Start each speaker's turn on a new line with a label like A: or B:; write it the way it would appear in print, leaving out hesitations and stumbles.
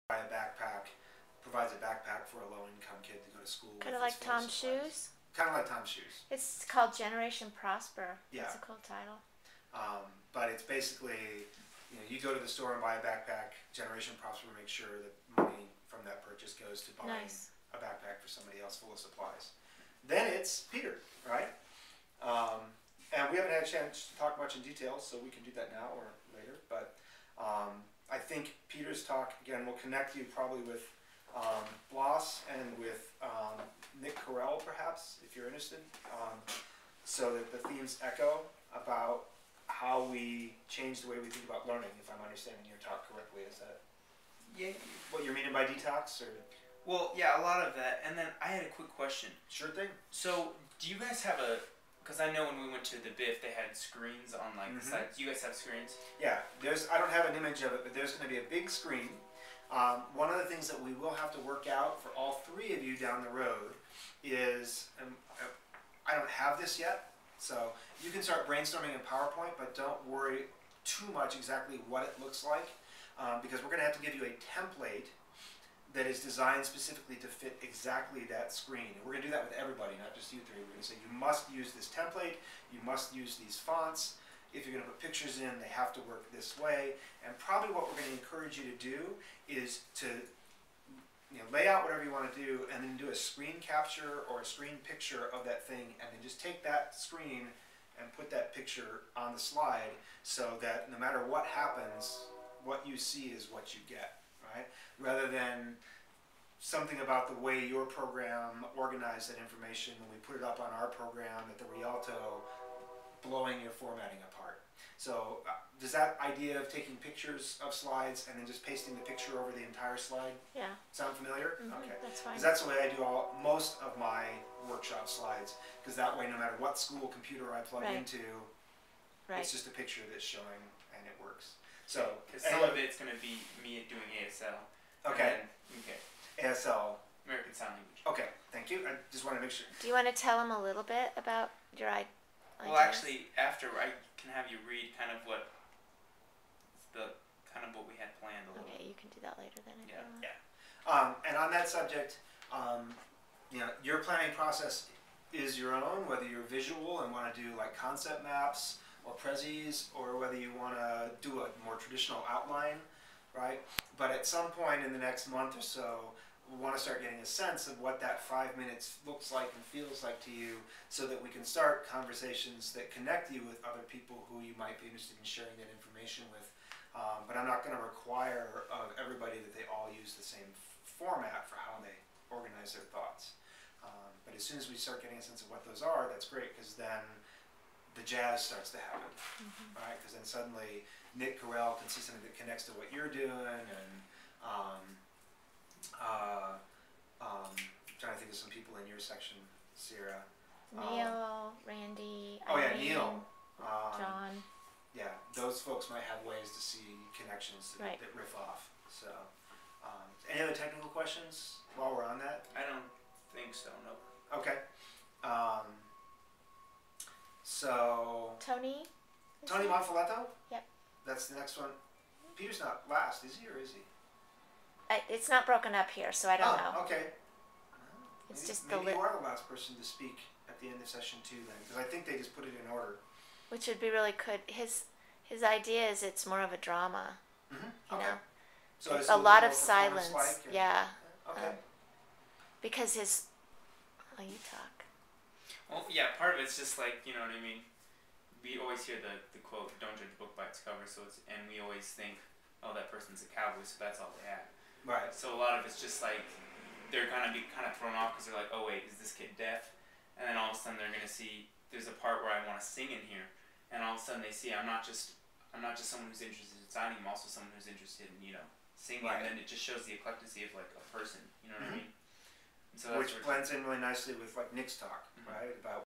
A: buy a backpack, provides a backpack for a low-income kid to go to school.
B: Kind of like Tom's Shoes?
A: Kind of like Tom's Shoes.
B: It's called Generation Prosper.
A: Yeah.
B: That's a cool title.
A: But it's basically, you go to the store and buy a backpack, Generation Prosper makes sure that money from that purchase goes to buying a backpack for somebody else full of supplies. Then it's Peter, right? And we haven't had a chance to talk much in detail, so we can do that now or later. But I think Peter's talk, again, will connect you probably with Bloss and with Nick Carell, perhaps, if you're interested, so that the themes echo about how we change the way we think about learning, if I'm understanding your talk correctly. Is that what you're meaning by detox? Or?
C: Well, yeah, a lot of that. And then I had a quick question.
A: Sure thing.
C: So, do you guys have a... Because I know when we went to the BIF, they had screens on, like, the side. Do you guys have screens?
A: Yeah. I don't have an image of it, but there's going to be a big screen. One of the things that we will have to work out for all three of you down the road is... I don't have this yet, so you can start brainstorming in PowerPoint, but don't worry too much exactly what it looks like, because we're going to have to give you a template that is designed specifically to fit exactly that screen. And we're going to do that with everybody, not just you three. We're going to say you must use this template, you must use these fonts. If you're going to put pictures in, they have to work this way. And probably what we're going to encourage you to do is to lay out whatever you want to do and then do a screen capture or a screen picture of that thing, and then just take that screen and put that picture on the slide so that no matter what happens, what you see is what you get, right? Rather than something about the way your program organized that information when we put it up on our program at the Rialto, blowing your formatting apart. So does that idea of taking pictures of slides and then just pasting the picture over the entire slide sound familiar? Okay.
B: That's fine.
A: Because that's the way I do most of my workshop slides, because that way no matter what school computer I plug into, it's just a picture that's showing and it works. So
C: some of it's going to be me doing ASL.
A: Okay.
C: Okay.
A: ASL.
C: American Sign Language.
A: Okay, thank you. I just want to make sure.
B: Do you want to tell them a little bit about your ideas?
C: Well, actually, after I can have you read kind of what we had planned a little.
B: Okay, you can do that later then.
A: Yeah. And on that subject, your planning process is your own, whether you're visual and want to do like concept maps or prezis, or whether you want to do a more traditional outline, right? But at some point in the next month or so, we want to start getting a sense of what that 5 minutes looks like and feels like to you, so that we can start conversations that connect you with other people who you might be interested in sharing that information with. But I'm not going to require of everybody that they all use the same format for how they organize their thoughts. But as soon as we start getting a sense of what those are, that's great, because then the jazz starts to happen, right? Because then suddenly Nick Carell can see something that connects to what you're doing, and trying to think of some people in your section, Sierra.
B: Neil, Randy,
A: oh yeah, Neil.
B: John.
A: Yeah, those folks might have ways to see connections that riff off. So, any other technical questions while we're on that?
C: I don't think so, no.
A: Okay. So...
B: Tony
A: Monfiletto?
B: Yep.
A: That's the next one. Peter's not last, is he, or is he?
B: It's not broken up here, so I don't know.
A: Okay.
B: It's just
A: maybe you are the last person to speak at the end of session 2 then, because I think they just put it in order.
B: Which would be really good. His idea is it's more of a drama. You know?
A: So
B: a lot of silence.
A: Okay.
B: Because his... Oh, you talk.
C: Well, yeah, part of it's just like, you know what I mean? We always hear the quote, don't judge a book by its cover, and we always think, oh, that person's a cowboy, so that's all they have.
A: Right.
C: So a lot of it's just like, they're going to be kind of thrown off because they're like, oh wait, is this kid deaf? And then all of a sudden they're going to see, there's a part where I want to sing in here, and all of a sudden they see I'm not just someone who's interested in signing, I'm also someone who's interested in, singing, and then it just shows the eclecticity of like a person, you know what I mean? And so
A: which blends in really nicely with like Nick's talk, right? About